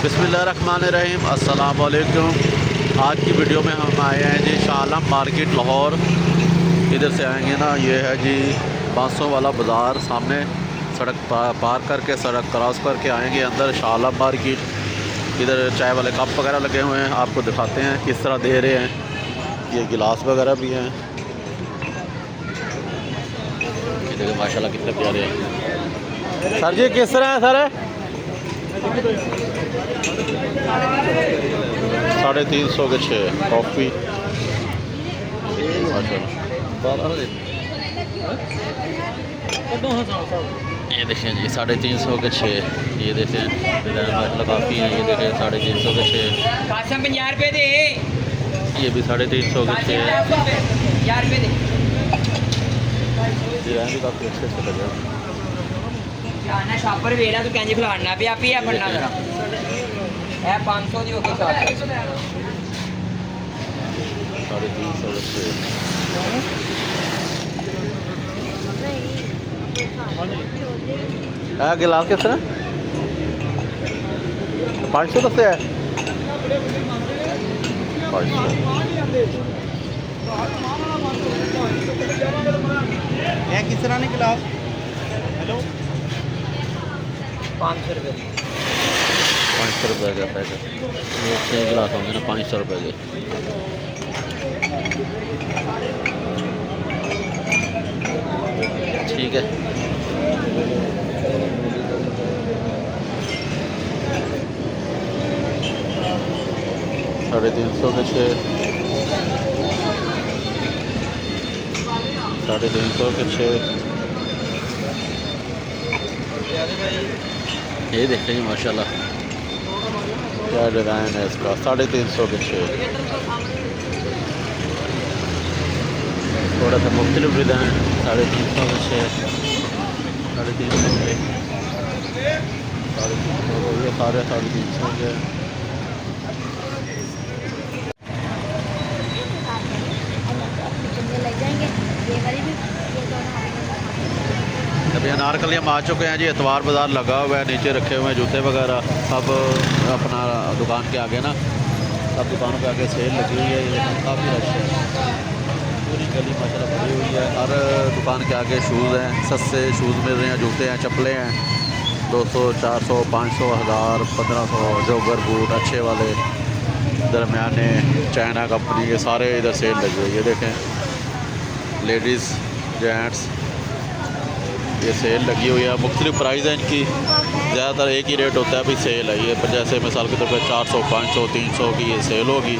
बिस्मिल्लाहिर्रहमानिर्रहीम, अस्सलाम वालेकुम। आज की वीडियो में हम आए हैं जी शाह आलम मार्केट लाहौर। इधर से आएंगे ना, ये है जी 500 वाला बाज़ार। सामने सड़क पार करके, सड़क क्रॉस करके आएंगे अंदर शाह आलम मार्केट। इधर चाय वाले कप वगैरह लगे हुए हैं, आपको दिखाते हैं किस तरह दे रहे हैं। ये गिलास वगैरह भी हैं, ये देखिए माशाल्लाह कितने प्यारे हैं। सर जी किस तरह है सर? 350 के 6 कॉफ़ी। ये देखें जी 350 के 6। ये देखें माशाल्लाह काफ़ी है। ये देखें 350 के 6। 50 रुपये दे। ये भी 350 के 6। डिज़ाइन भी काफ़ी अच्छे अच्छे लगे हैं। जाना शॉपर वेला तो कैंजी खिलाना भी आप ही है बनना जरा है 500 दी ओके शॉप 350 के 6। गिलास किस तरह 500 कब से है? 500 किस तरह ने गिलास। हेलो 500 रुपये 500 रुपये का पैकेट। ये 6 गिलास होंगे ना 500 रुपये के। ठीक है। साढ़े 350 के 6। 350 के 6। ये देखते हैं माशाल्लाह क्या डिज़ाइन है इसका। 350 के 6। थोड़ा सा मुख्तलिफ डिज़ाइन। 350 के 6। 350 के 350 ये सारे 350 के। अभी अनारकली हम आ चुके हैं जी। एतवार बाज़ार लगा हुआ है, नीचे रखे हुए हैं जूते वगैरह सब। अपना दुकान के आगे ना, सब दुकानों के आगे सेल लगी हुई है। ये काफ़ी रश है, पूरी गली माशाल्लाह भरी हुई है। हर दुकान के आगे शूज़ हैं, सस्ते शूज़ मिल रहे हैं, जूते हैं, चप्पलें हैं। 200, 400, 500, 1000, 1500 जोगर बूट अच्छे वाले, दरमियाने, चाइना कंपनी के सारे इधर सेल लगी हुई है। देखें लेडीज़ जेंट्स ये सेल लगी हुई है। मुख्तलिफ प्राइस है इनकी, ज़्यादातर एक ही रेट होता है। अभी सेल है ये, जैसे मिसाल के तौर पर 400, 500, 300 की ये सेल होगी।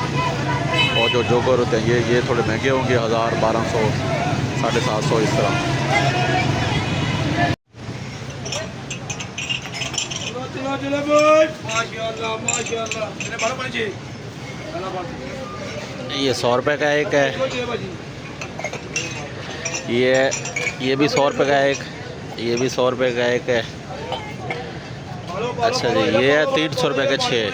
और जो जोकर होते हैं ये थोड़े महंगे होंगे, 1000, 1200, 750 इस तरह। ये 100 रुपये का एक है। ये भी 100 रुपये का एक। ये भी 100 रुपये का एक है। अच्छा जी, ये है 300 रुपये के 6।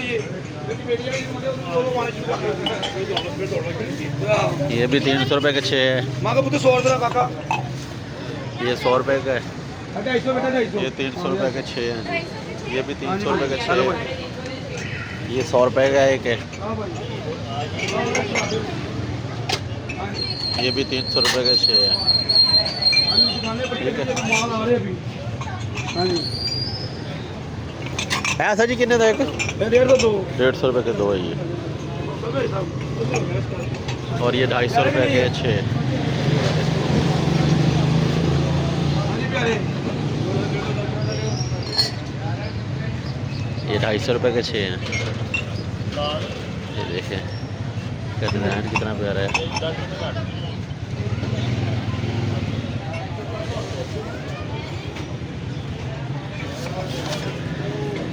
ये भी 300 रुपये के 6 है। ये 100 रुपये का है। ये 300 रुपये के 6 हैं। ये भी 300 रुपये के 6 है। ये 100 रुपये का एक है। ये भी 300 रुपये के 6 है। ऐसा जी कितने का एक? 150 रुपये के 2 है ये। और ये 250 रुपये के 6। ये 250 रुपये के 6 हैं। ये देखें इसका डिज़ाइन कितना प्यारा है।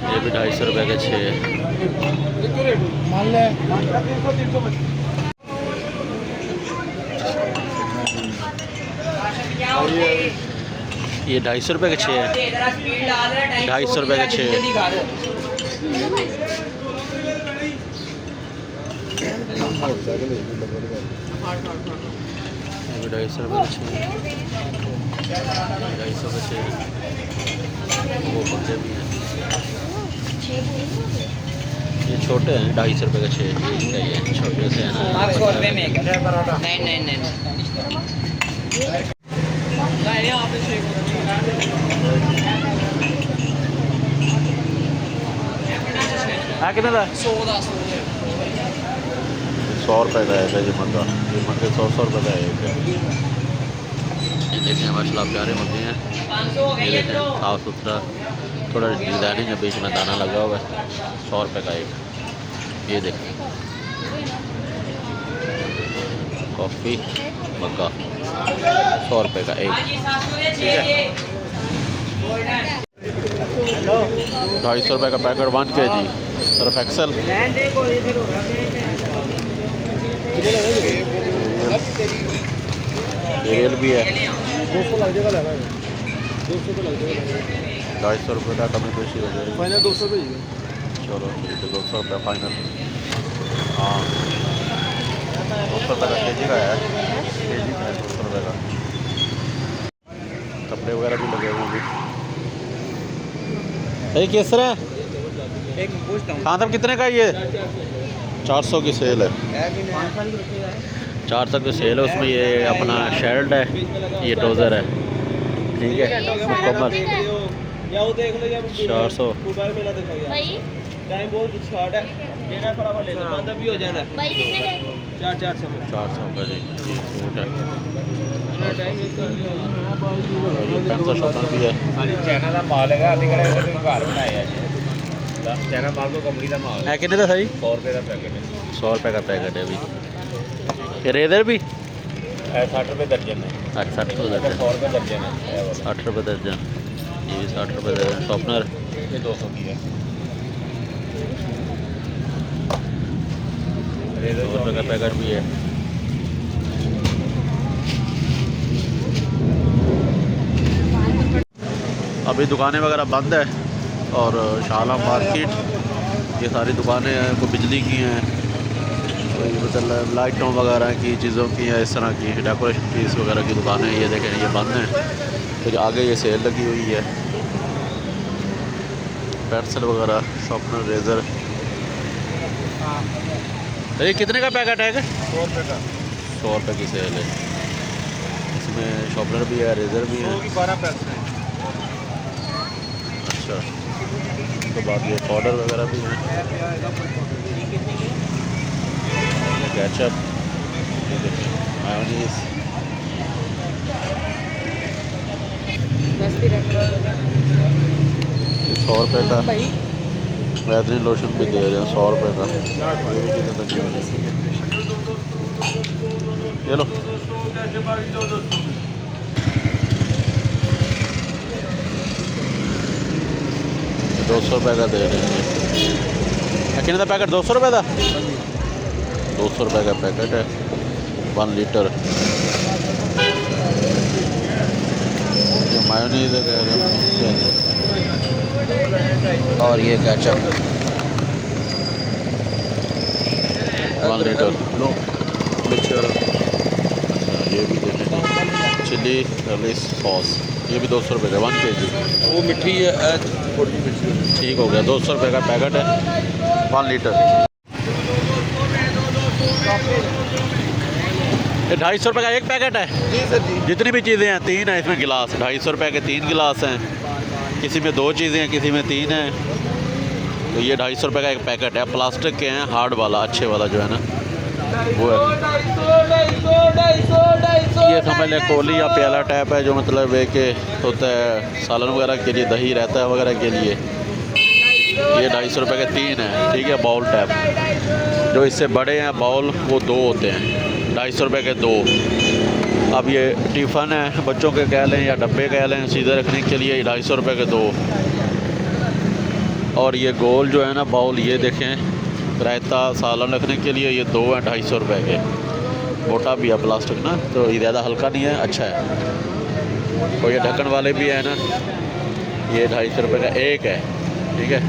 ये भी 250 रुपये के 6 है। ये 250 रुपये के 6 है। 250 रुपये के 6 है। ये 250 रुपये के 6 है। 250 के 6 है। वो बच्चे भी हैं। छोटे हैं 250 रुपये का 6 का ये छोटे से हैं ना। आप 100 रुपये में नहीं नहीं नहीं हाँ कितने का 100 रुपये का है ये मंगा, ये मंगे 100 रुपये का है एक। ये देखें माशाल्लाह प्यारे मंगे हैं, ये देखें साफ़ सुथरा, थोड़ा डिज़ाइनिंग है, बीच में दाना लगा हुआ है। 100 रुपये का एक। ये देखें कॉफ़ी मग्गा 100 रुपये का एक। 250 रुपये का packet 1 kg Surf Excel. Real भी है 250 रुपये का कमी पेशी हो जाएगी। फाइनल 200 रुपये। चलो ठीक है 200 रुपये फाइनल। हाँ 200 रुपये का केजी का है, केजी का है 200 रुपये का। कपड़े वगैरह भी लगे हुए हैं। ये किस तरह है? एक पूछता हूँ हाँ तब कितने का ये? 400 की सेल है, 400 की सेल है। उसमें ये अपना शर्ट है, ये ट्राउज़र है, ठीक है मुकम्मल 400। टाइम बहुत शॉर्ट है, लेना फटाफट ले लो, बंद भी हो जाना है। 400 का जी ये सूट है। पेंसिल शॉर्टनर भी है। चाइना का माल है, अभी घर बनाया है चाइना माल को कंपनी का माल है कितने का सही? 100 रुपये का पैकेट है। 100 रुपये का पैकेट है अभी। रेजर भी 60 रुपये दर्जन है। 60 रुपये 100 दर्जन, रुपये दर्जन है। 60 रुपये दर्जन, ये भी 60 रुपये दर्जन। शॉर्पनर ये 200 की है। 200 रुपये का पैकेट भी है। अभी दुकानें वगैरह बंद है और शाला मार्केट ये सारी दुकानें हैं, कोई बिजली की हैं, कोई मतलब लाइटों वगैरह की चीज़ों की है, इस तरह की डेकोरेशन पीस वगैरह की दुकानें हैं। ये देखें ये बंद हैं, तो आगे ये सेल लगी हुई है। पेंसिल वगैरह, शॉर्पनर, रेज़र। ये कितने का पैकेट है? 100 रुपये का। 100 रुपये की सेल है। इसमें शॉर्पनर भी है, रेज़र भी है। 12 पैसे हैं। अच्छा, उसके बाद ये पाउडर वगैरह भी हैं, केचप, मायोनीज। ये 100 रुपये का वैसलीन लोशन भी दे रहे हैं 100 रुपये का। ये लो 200 रुपये का दे रहे हैं। कितने का पैकेट? 200 रुपये का। 200 रुपये का पैकेट है 1 लीटर। ये मायोनीज है कह रहे हैं, और ये केचप 1 लीटर। मिक्सचर, ये भी देखें चिली रलीस सॉस, ये भी 200 रुपये का 1 kg। वो मिट्टी है, थोड़ी मिट्टी। ठीक हो गया 200 रुपये का पैकेट है 1 लीटर। ये 250 रुपये का एक पैकेट है। जी सर जी। जितनी भी चीज़ें हैं 3 हैं इसमें गिलास। 250 रुपये के 3 गिलास हैं, किसी में 2 चीज़ें हैं, किसी में 3 हैं। तो ये 250 रुपये का एक पैकेट है। प्लास्टिक के हैं, हार्ड वाला, अच्छे वाला जो है ना वो है। ये समझ लें कोली या प्याला टाइप है, जो मतलब एक होता है सालन वगैरह के लिए, दही रहता है वगैरह के लिए। ये 250 रुपये के 3 हैं, ठीक है। बाउल टाइप, जो इससे बड़े हैं बाउल वो 2 होते हैं, 250 रुपये के 2। अब ये टिफ़न है, बच्चों के कह लें या डब्बे कह लें, सीधे रखने के लिए 250 रुपये के 2। और ये गोल जो है ना बाउल, ये देखें रायता सालन रखने के लिए, ये 2 हैं 250 रुपये के। मोटा भी है प्लास्टिक ना, तो ये ज़्यादा हल्का नहीं है, अच्छा है। और ये ढक्कन वाले भी है ना, ये 250 रुपये का एक है, ठीक है।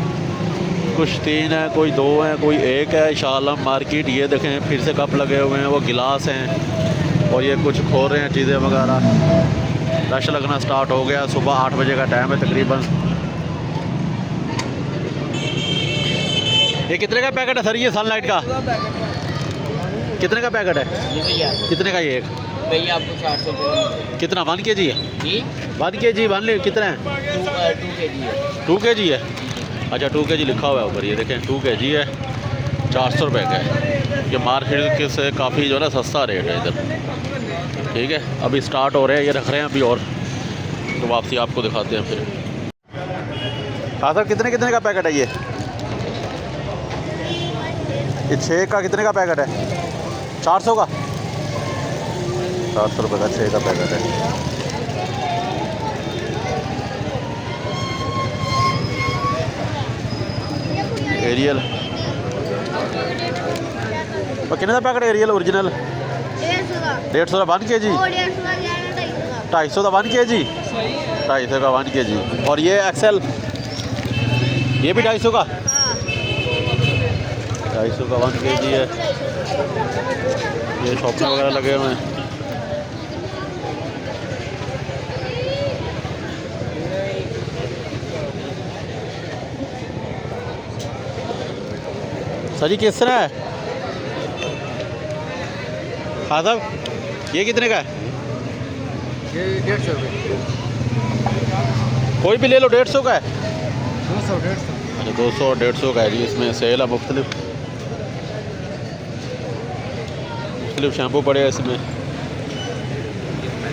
कुछ 3 हैं, कोई 2 हैं, कोई 1 है। शालम मार्केट, ये देखें फिर से कप लगे हुए हैं, वो गिलास हैं। और ये कुछ खो रहे हैं चीज़ें वगैरह। रश लगना स्टार्ट हो गया, सुबह 8 बजे का टाइम है तकरीबन। ये कितने का पैकेट है सर ये सनलाइट का? कितने का पैकेट है? कितने का ये एक? भैया आपको 400 रुपये। कितना 1 kg है? जी 1 kg 1 लीटर कितना है? 2 kg है। 2 kg है। अच्छा 2 kg लिखा हुआ है ऊपर, ये देखें 2 kg है, 400 रुपये का है। ये मार्केट के से काफ़ी जो है ना सस्ता रेट है इधर। ठीक है, अभी स्टार्ट हो रहे हैं, ये रख रहे हैं अभी और, तो वापसी आपको दिखाते हैं फिर। हाँ सर कितने कितने का पैकेट है ये 6 का कितने का पैकेट है? 400 का? 400 रुपये का 6 का पैकेट है। एरियल और कितने का पैकेट है एरियल ओरिजिनल? 150 का 1 kg। 250 का 1 kg। 250 का 1 kg। और ये एक्सेल ये भी 250 का? 250 का 1 kg है। ये शॉपिंग वगैरह लगे हुए हैं। सर जी किस तरह है? हाँ साहब ये कितने का है? ये 150 रुपये। कोई भी ले लो 150 का है। 200 150। अच्छा 200 और 150 का है जी। इसमें सेल है, मुख्तलिफ शैम्पू पड़े हैं इसमें,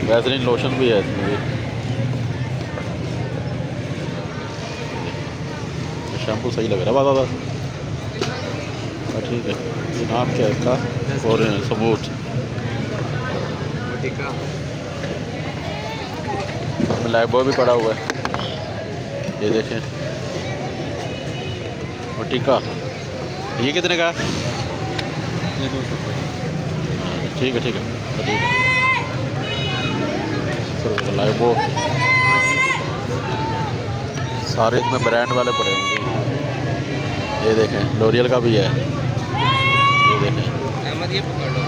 वैसलीन लोशन भी है इसमें भी। शैम्पू सही लग रहा है, वाह वाह। ठीक है, ये नाम क्या है इसका? और सबूत लाइबॉय भी पड़ा हुआ है, ये देखें टीका। ये कितने का है? ये 200 रुपये। ठीक है ठीक है ठीक है। लाइबो सारे इसमें ब्रांड वाले पड़े होंगे। ये देखें लॉरियल का भी है, ये देखें अहमद ये पकड़ लो।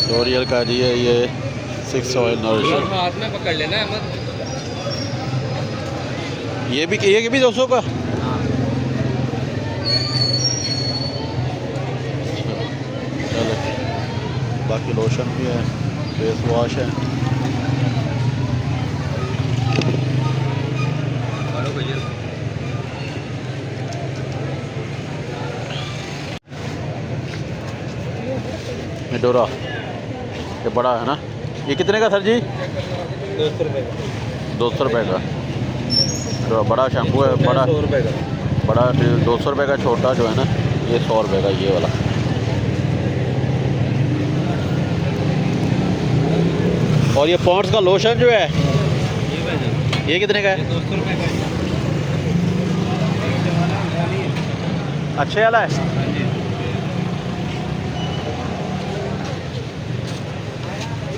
लॉरियल का जी है ये 6 ऑयल नरिश। हाथ में पकड़ लेना अहमद। ये भी 200 का? चलो बाकी लोशन भी है, फेस वॉश है। मिडोरा ये बड़ा है ना, ये कितने का सर जी? 200 रुपये। 200 रुपये का। तो बड़ा शैम्पू है, बड़ा 100 रुपये का। बड़ा 200 रुपये का। छोटा जो है ना ये 100 रुपये का, ये वाला। और ये पॉन्ड्स का लोशन जो है ये कितने का है? 200 रुपये का। अच्छे वाला है।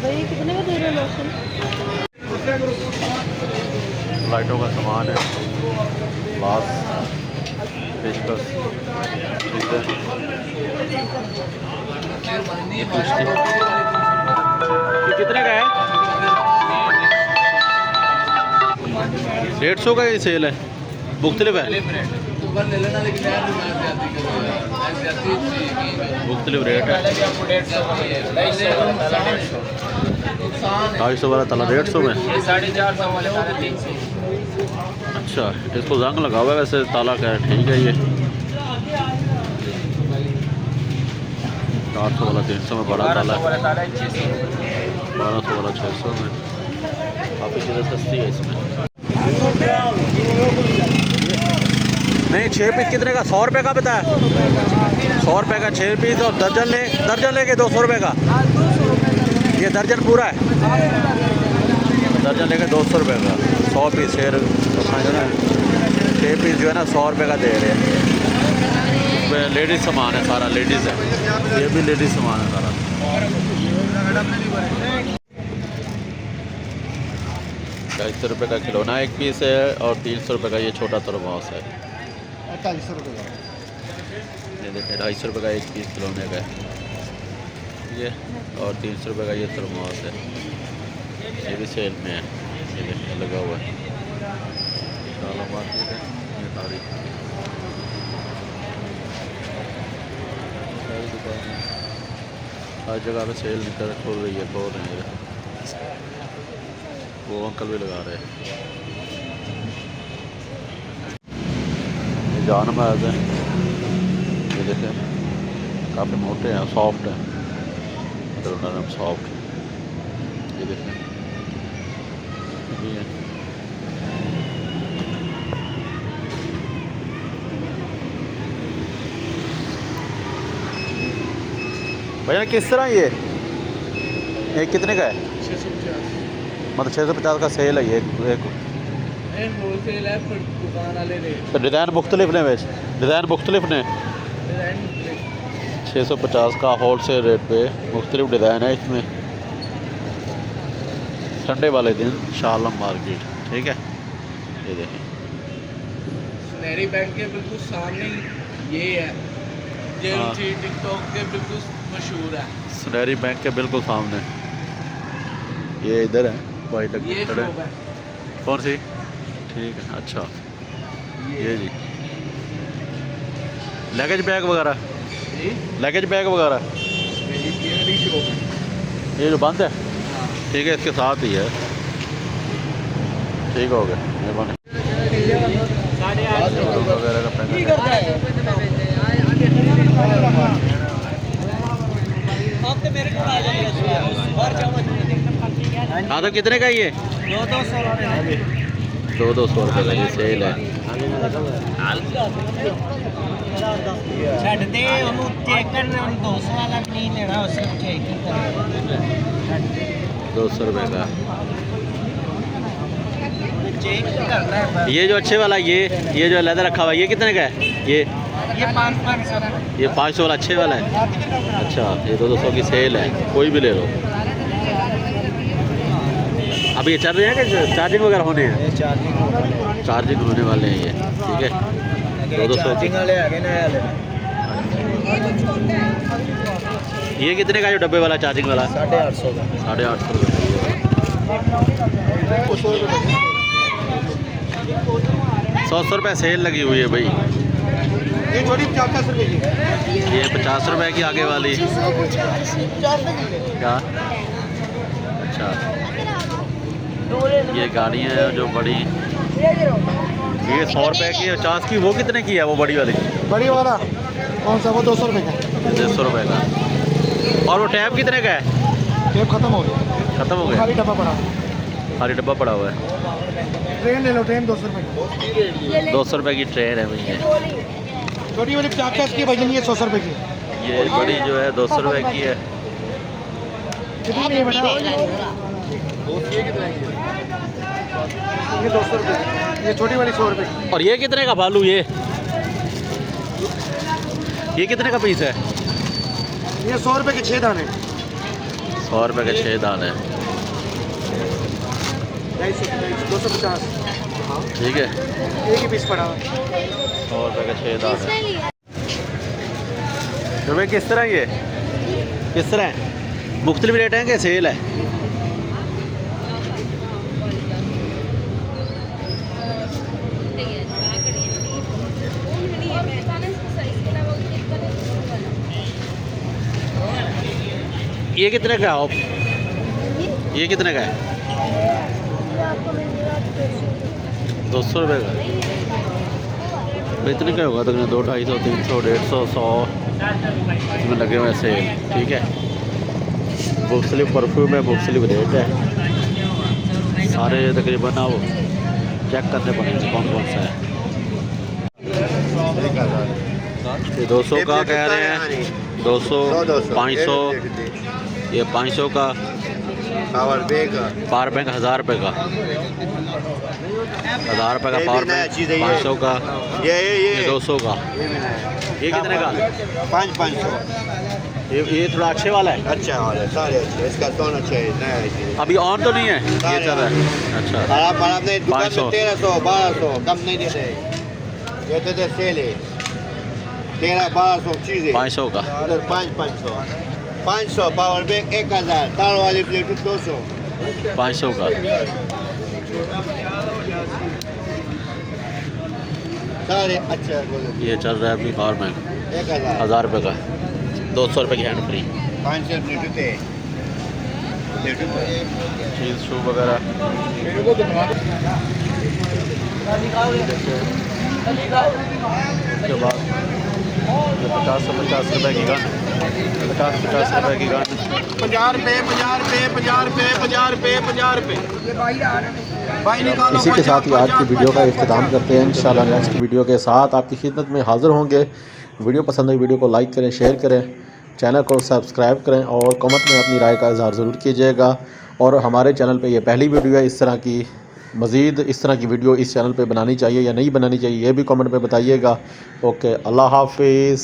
भाई कितने का दे रहे हो लोशन? लाइटों का सामान है, ग्लास, पेचकस, ये कितने का है? 150 का ये सेल है, मुख्तलिफ है, मुख्तलिफ रेट है। 250 वाला ताला 150 में। 450 वाले 300। अच्छा इसको जंग लगा हुआ है वैसे ताला का है, ठीक है। ये 400 वाला 300 में बड़ा ताला है, 1200 वाला 600 में। काफ़ी चीज़ें सस्ती है इसमें। नहीं 6 पीस कितने का? 100 रुपये का बताया। 100 रुपये का 6 पीस, और दर्जन लेके 200 रुपये का। ये दर्जन पूरा है, दर्जन लेके 200 रुपये का। 100 पीस शेयर जो ना 6 पीस जो है ना 100 रुपये का दे रहे हैं। इसमें लेडीज़ सामान है सारा, लेडीज़ है, ये भी लेडीज़ सामान है सारा। 250 रुपये का खिलौना एक पीस है, और 300 रुपये का ये छोटा थर्मोस है। 48 रुपये का। ये देखिए 250 रुपये का एक पीस खिलौने का है ये, और 300 रुपये का ये थर्मोस है, ये भी सेल में है। ये देखिए लगा हुआ है। हर जगह पे सेल खुल रही है, खोल रहे हैं। वो अंकल भी लगा रहे हैं। ये जानवर हैं, ये देखें काफ़ी मोटे हैं, सॉफ्ट हैं, मतलब नरम सॉफ्ट। ये देखें ये है। भैया किस तरह ये कितने का है? 650 मतलब 650 का सेल है ये एक होलसेल है पर दुकान वाले रेट तो डिज़ाइन मुख्तलिफ ने बेच डिज़ाइन मुख्तलिफ ने डिजाइन 650 का होलसेल रेट पे मुख्तलिफ डिज़ाइन है इसमें। संडे वाले दिन शालम मार्केट, ठीक है। ये देखें सुनहरी बैंक के बिल्कुल सामने ये है, ये हाँ। टिकटॉक के बिल्कुल मशहूर है। सुनहरी बैंक के बिल्कुल सामने ये इधर है वाइट ये खड़े। शॉप है कौन सी? ठीक है, अच्छा ये जी लगेज बैग वगैरह, जी लगेज बैग वगैरह ये वाली शॉप है। ये जो बंद है, हाँ। ठीक है, इसके साथ ही है। ठीक हो गया, मेहरबानी। 850 वगैरह का पैकेट है। हाँ तो कितने का ये? 200 रुपये का ये सेल है। ਛੱਡ ਦੇ ਉਹਨੂੰ ਚੈੱਕ ਕਰਨਾ, ਉਹਨੂੰ 200 ਵਾਲਾ ਨਹੀਂ ਲੈਣਾ, ਉਸ ਨੂੰ ਚੈੱਕ ਕਰਨਾ। 200 रुपये का चेक करना है बस। ये जो अच्छे वाला ये जो लेदर रखा हुआ है, ये कितने का है? ये ये 500 का। ये 500 वाला अच्छे वाला है। अच्छा, ये 200 की सेल है, कोई भी ले लो। अब ये चल रहे हैं कि चार्जिंग वगैरह होने हैं? चार्जिंग होने वाले हैं ये, ठीक है। 200 की ये कितने का जो डब्बे वाला चार्जिंग वाला? 850 का। 850 रुपये। 100 रुपये सेल लगी हुई है भाई। ये छोटी 50 रुपए की। ये 50 रुपए की आगे वाली क्या? अच्छा, ये गाड़ियाँ हैं जो बड़ी, ये 100 रुपए की 50 की। वो कितने की है वो बड़ी वाली? बड़ी वाला कौन सा? वो 200 रुपए का। 150 रुपए का। और वो टैब कितने का है? टेप खत्म हो गया, ख़त्म हो गया, खाली डब्बा पड़ा। खाली डब्बा पड़ा हुआ है। ट्रेन ले लो, ट्रेन 200 रुपए की। 200 रुपए की ट्रेन है भैया। छोटी वाली 50 की भजन, ये 100 रुपए की। ये बड़ी जो है 200 रुपए की है। कितनी में बता? ये 200 रुपए की। ये छोटी वाली 100 रुपए की। और ये कितने का भालू? ये कितने का पीस है? ये 100 रुपए के 6 दाने। 100 रुपए के 6 दाने। 250। ठीक है, एक ही पीस पड़ा हुआ। 100 रुपए के 6 दाने। तो भाई किस तरह ये किस तरह है? मुख्तलिफ रेट हैं कि सेल है? ये कितने का है? ये कितने का है? 200 रुपये का। इतने का होगा तकरीबन 200, 250, 300, 150, 100 इसमें लगे हुए सेल, ठीक है। मुख्तलिफ परफ्यूम है, मुख्तलिफ रेट है सारे तकरीबन। ना वो चेक करने पड़ेंगे कौन कौन सा है। ये 200 का कह रहे हैं, 200, 500, ये 500 का। पावर बैंक पावर बैंक 1000 रुपये का, 1000 रुपये का पावर बैंक। 500 का, ये ये 200 का। ये कितने का? 500 ये थोड़ा अच्छे वाला है। अच्छा वाला है, सारे अच्छे। इसका टोन अच्छा है, नया है। अभी ऑन तो नहीं है, ये चल रहा है। अच्छा, आप नहीं, दुकान 500 में 1300 1200 कम नहीं देते। ये देते सेल है 1300-1200 चीज़ें। 500 का। उधर 500 पावर बैंक 1000, तार वाली प्लेट 200। 500 का। सारे अच्छा बोलो। ये चल रहा है अभी पावर बैंक 1000 1000 रुपये का, 200 रुपये की हैंड फ्री। 5 cent लेते चीज़ शू वगैरह। उसके बाद 50 रुपए की गन, 50 रुपए की गन। 50 रुपए 50 रुपए 50 रुपए 50 रुपए 50 रुपए भाई निकालो। इसी के साथ ही आज की वीडियो का इख्तिताम करते हैं। इंशाल्लाह नेक्स्ट वीडियो के साथ आपकी खिदमत में हाज़िर होंगे। वीडियो पसंद है वीडियो को लाइक करें, शेयर करें, चैनल को सब्सक्राइब करें और कमेंट में अपनी राय का इज़हार ज़रूर कीजिएगा। और हमारे चैनल पे ये पहली वीडियो है, इस तरह की मज़ीद इस तरह की वीडियो इस चैनल पे बनानी चाहिए या नहीं बनानी चाहिए, ये भी कमेंट में बताइएगा। ओके, अल्लाह हाफिज़।